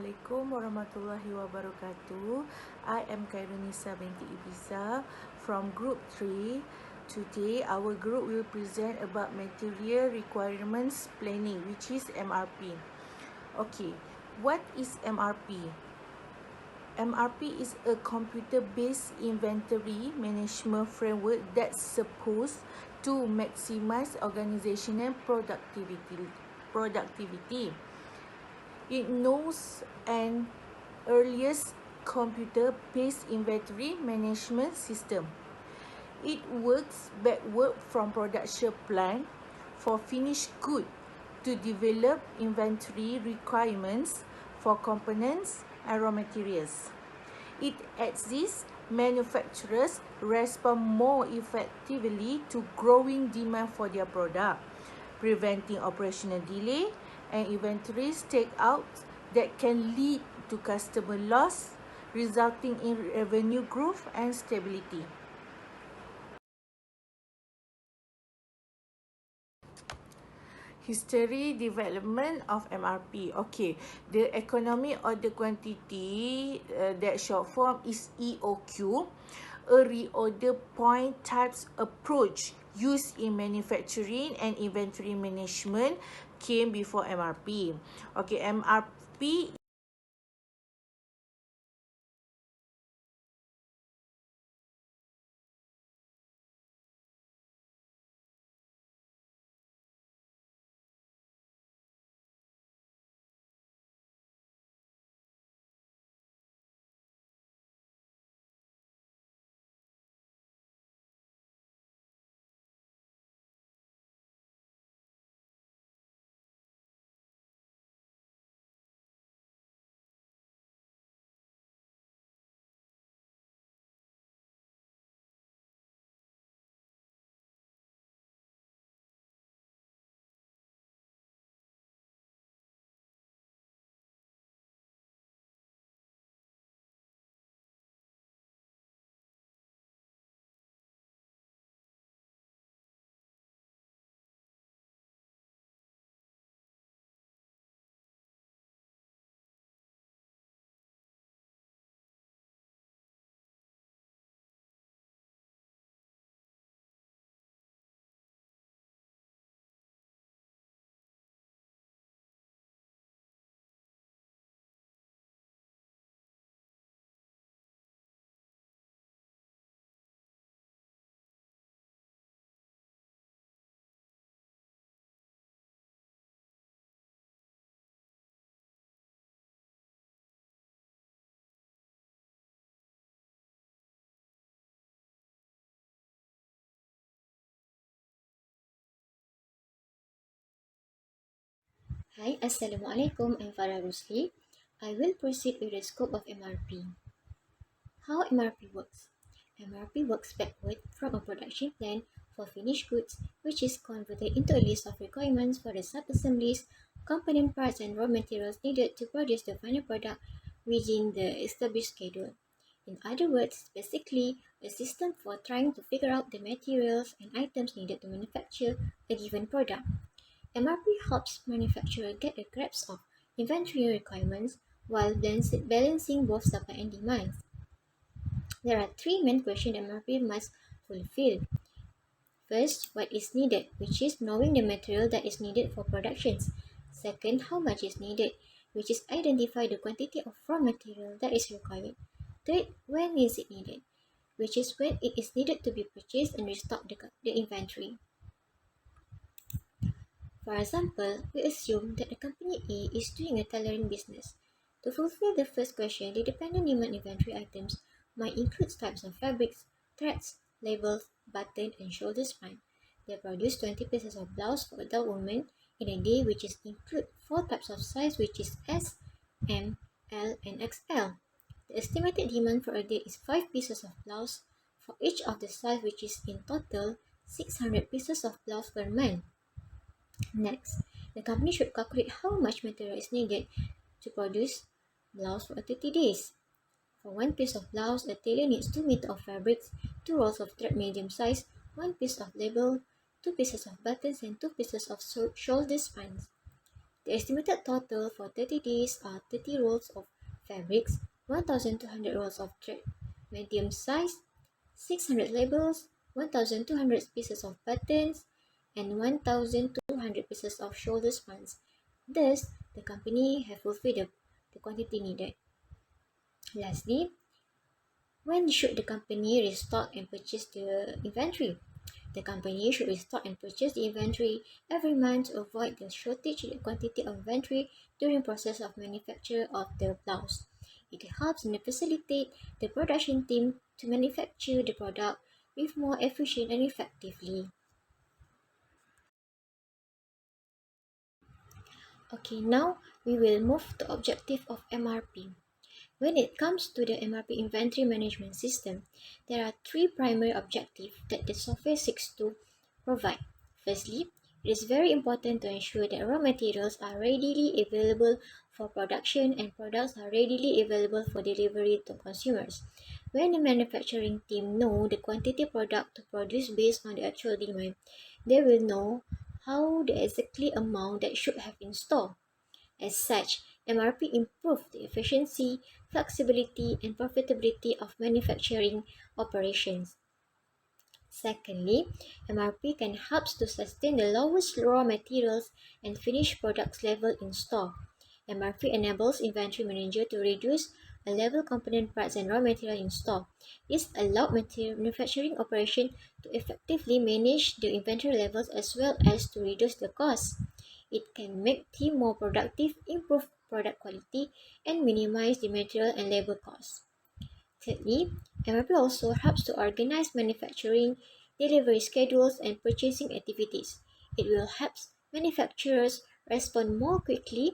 Assalamualaikum warahmatullahi wabarakatuh. I am Khairunisa binti Ibiza from Group 3. Today, our group will present about Material Requirements Planning, which is MRP. Okay, what is MRP? MRP is a computer-based inventory management framework that's supposed to maximize organizational productivity. It knows an earliest computer-based inventory management system. It works backward from production plan for finished goods to develop inventory requirements for components and raw materials. It assists manufacturers respond more effectively to growing demand for their product, preventing operational delay and inventory takeouts that can lead to customer loss, resulting in revenue growth and stability. History development of MRP. Okay, the economy or the quantity that short form is EOQ, a reorder point types approach used in manufacturing and inventory management came before MRP. Okay, MRP Hi, Assalamualaikum. I'm Farah Rusli. I will proceed with the scope of MRP. How MRP works? MRP works backward from a production plan for finished goods, which is converted into a list of requirements for the sub-assemblies, component parts, and raw materials needed to produce the final product within the established schedule. In other words, basically a system for trying to figure out the materials and items needed to manufacture a given product. MRP helps manufacturers get a grasp of inventory requirements while balancing both supply and demand. There are three main questions MRP must fulfill. First, what is needed, which is knowing the material that is needed for productions. Second, how much is needed, which is identify the quantity of raw material that is required. Third, when is it needed, which is when it is needed to be purchased and restock the inventory. For example, we assume that the company A is doing a tailoring business. To fulfill the first question, the dependent demand inventory items might include types of fabrics, threads, labels, button, and shoulder spine. They produce 20 pieces of blouse for adult women in a day, which is include 4 types of size, which is S, M, L, and XL. The estimated demand for a day is 5 pieces of blouse for each of the size, which is in total 600 pieces of blouse per month. Next, the company should calculate how much material is needed to produce blouse for 30 days. For one piece of blouse, a tailor needs 2 meters of fabrics, 2 rolls of thread medium size, 1 piece of label, 2 pieces of buttons, and 2 pieces of shoulder spines. The estimated total for 30 days are 30 rolls of fabrics, 1,200 rolls of thread, medium size, 600 labels, 1,200 pieces of buttons, and 1,200 pieces of shoulder spans. Thus, the company have fulfilled the quantity needed. Lastly, when should the company restock and purchase the inventory? The company should restock and purchase the inventory every month to avoid the shortage in the quantity of inventory during process of manufacture of the blouse. It helps and facilitate the production team to manufacture the product with more efficient and effectively. Okay, now we will move to objective of MRP. When it comes to the MRP inventory management system, there are three primary objectives that the software seeks to provide. Firstly, it is very important to ensure that raw materials are readily available for production and products are readily available for delivery to consumers. When the manufacturing team know the quantity product to produce based on the actual demand, they will know how the exactly amount that should have in store. As such, MRP improved the efficiency, flexibility, and profitability of manufacturing operations. Secondly, MRP can help to sustain the lowest raw materials and finished products level in store. MRP enables inventory manager to reduce a level component parts and raw material in store. This allows manufacturing operation to effectively manage the inventory levels as well as to reduce the costs. It can make team more productive, improve product quality, and minimize the material and labor costs. Thirdly, MRP also helps to organize manufacturing, delivery schedules, and purchasing activities. It will help manufacturers respond more quickly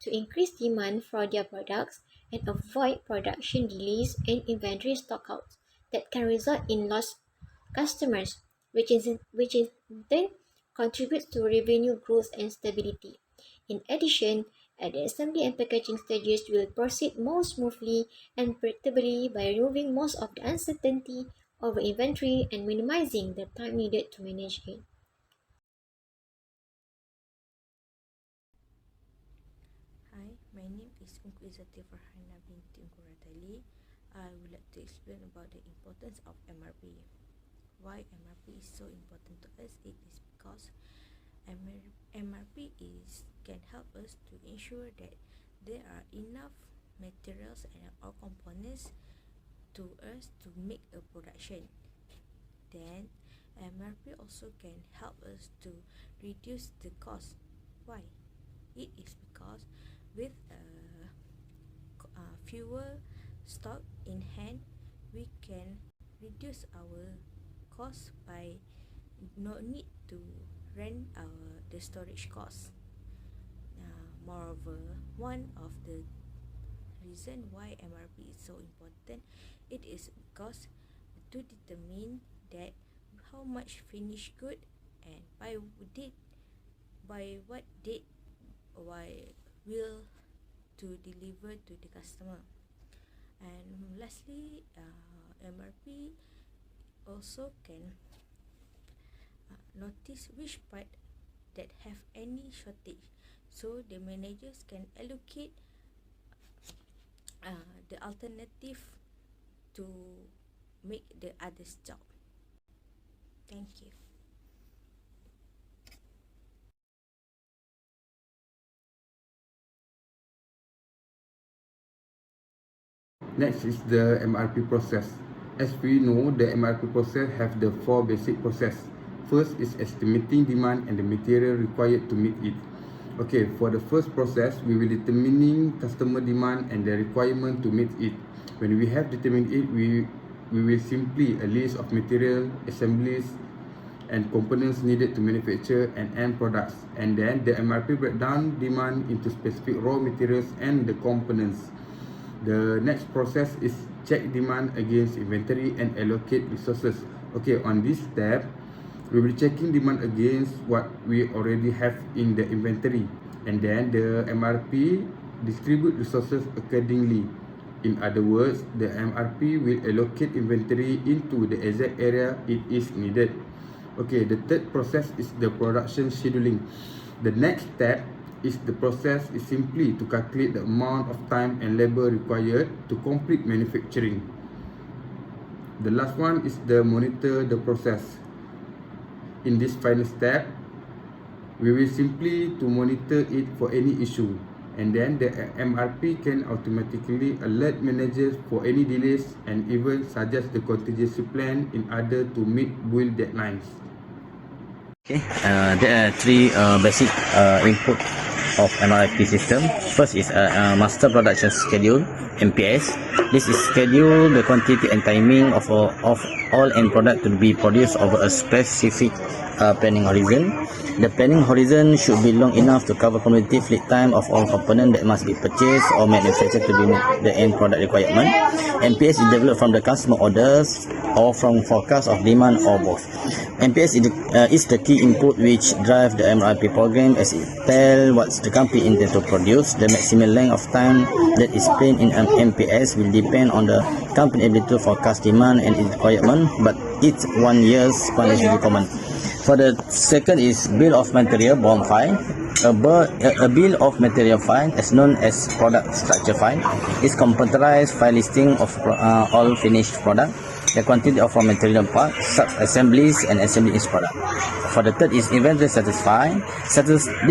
to increase demand for their products and avoid production delays and inventory stockouts that can result in lost customers, which is then contributes to revenue growth and stability. In addition, at the assembly and packaging stages will proceed more smoothly and predictably by removing most of the uncertainty over inventory and minimizing the time needed to manage it. Hi, my name is Inquisitive Farhana binti Unkuratali. I would like to explain about the importance of MRP. Why MRP is so important to us? It is because MRP can help us to ensure that there are enough materials and or components to us to make a production. Then MRP also can help us to reduce the cost. Why? It is because with fewer stock in hand, we can reduce our cost by no need to rent the storage cost. Moreover, one of the reason why MRP is so important, it is because to determine that how much finished good and by what date why will to deliver to the customer. And lastly, MRP also can notice which part that have any shortage, so the managers can allocate the alternative to make the others job. Thank you. Next is the MRP process. As we know, the MRP process have the four basic process. First is estimating demand and the material required to meet it. Okay, for the first process, we will determining customer demand and the requirement to meet it. When we have determined it, we will simply a list of material, assemblies, and components needed to manufacture and end products. And then the MRP breakdown demand into specific raw materials and the components. The next process is check demand against inventory and allocate resources. Okay, on this step, we will checking demand against what we already have in the inventory, and then the MRP distribute resources accordingly. In other words, the MRP will allocate inventory into the exact area it is needed. Okay, the third process is the production scheduling. The next step is the process is simply to calculate the amount of time and labor required to complete manufacturing. The last one is the monitor the process. In this final step, we will simply to monitor it for any issue, and then the MRP can automatically alert managers for any delays and even suggest the contingency plan in order to meet build deadlines. Okay, there are three basic input of MRP system. First is master production schedule (MPS). This is schedule the quantity and timing of all end product to be produced over a specific planning horizon. The planning horizon should be long enough to cover cumulative lead time of all components that must be purchased or manufactured to meet the end product requirement. MPS is developed from the customer orders or from forecast of demand or both. MPS is the key input which drive the MRP program, as it tells what the company intends to produce. The maximum length of time that is planned in MPS will depend on the company ability to forecast demand and its requirement, but it's 1 year's span is very common. For the second is bill of material (BOM) file. A bill of material file, as known as product structure file, is computerized file listing of all finished product, the quantity of raw material parts, sub-assemblies, and assembly each product. For the third is inventory status file.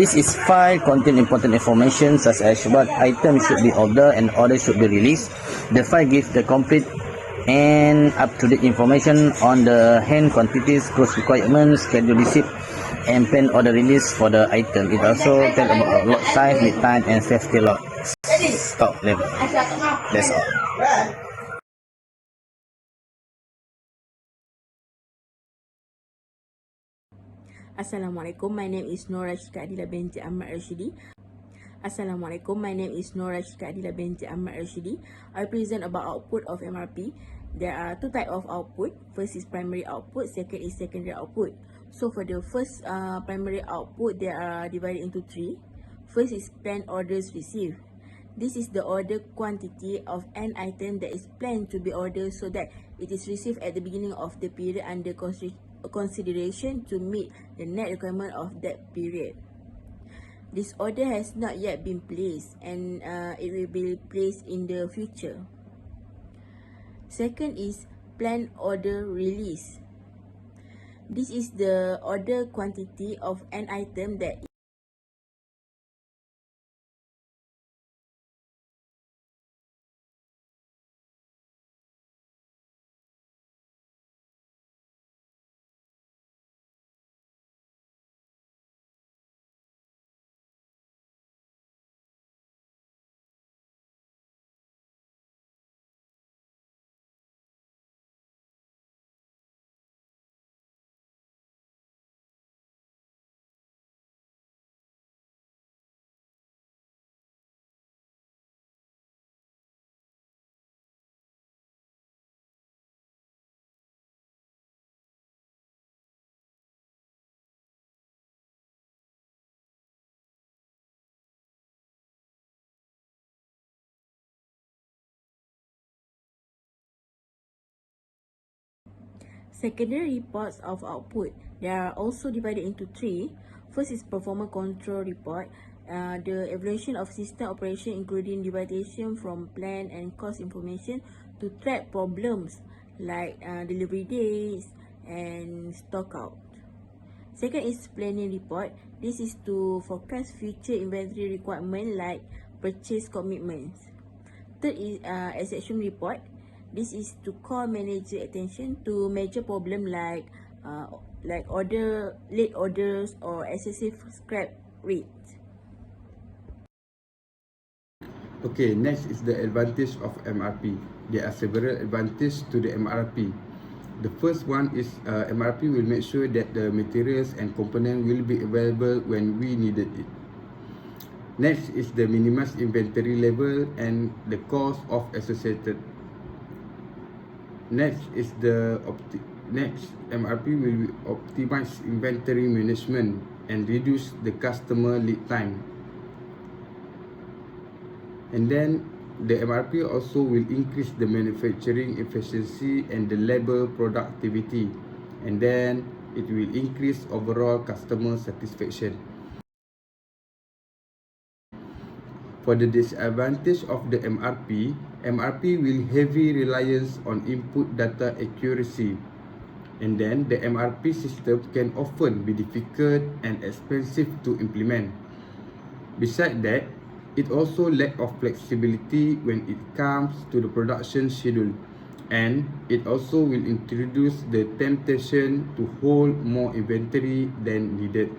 This is file contain important information such as what items should be ordered and orders should be released. The file gives the complete and up-to-date information on the hand quantities, gross requirements, schedule receipt, and plan order release for the item. It also tells about lot size, lead time, and safety lot stock level. That's all. Assalamualaikum, my name is Nora Shika Adila binti Ahmad Rashidi. Assalamualaikum, my name is Nora Shika Adila binti Ahmad Rashidi. I present about output of MRP. There are two types of output. First is primary output, second is secondary output. So for the first primary output, they are divided into three. First is planned orders received. This is the order quantity of an item that is planned to be ordered so that it is received at the beginning of the period under consideration to meet the net requirement of that period. This order has not yet been placed and it will be placed in the future. Second is planned order release. This is the order quantity of an item that secondary reports of output. They are also divided into three. First is performance control report. The evaluation of system operation including deviation from plan and cost information to track problems like delivery days and stock out. Second is planning report. This is to forecast future inventory requirement like purchase commitments. Third is exception report. This is to call manager attention to major problem like late orders or excessive scrap rate. Okay, next is the advantage of MRP. There are several advantages to the MRP. The first one is MRP will make sure that the materials and components will be available when we needed it. Next is the minimized inventory level and the cost of associated. Next is the MRP will optimize inventory management and reduce the customer lead time. And then the MRP also will increase the manufacturing efficiency and the labor productivity, and then it will increase overall customer satisfaction. For the disadvantage of the MRP will heavy reliance on input data accuracy, and then the MRP system can often be difficult and expensive to implement. Besides that, it also lack of flexibility when it comes to the production schedule, and it also will introduce the temptation to hold more inventory than needed.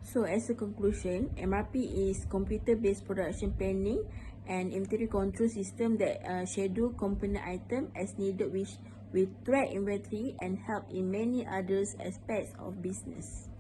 So as a conclusion, MRP is computer-based production planning and inventory control system that schedule component item as needed, which will track inventory and help in many other aspects of business.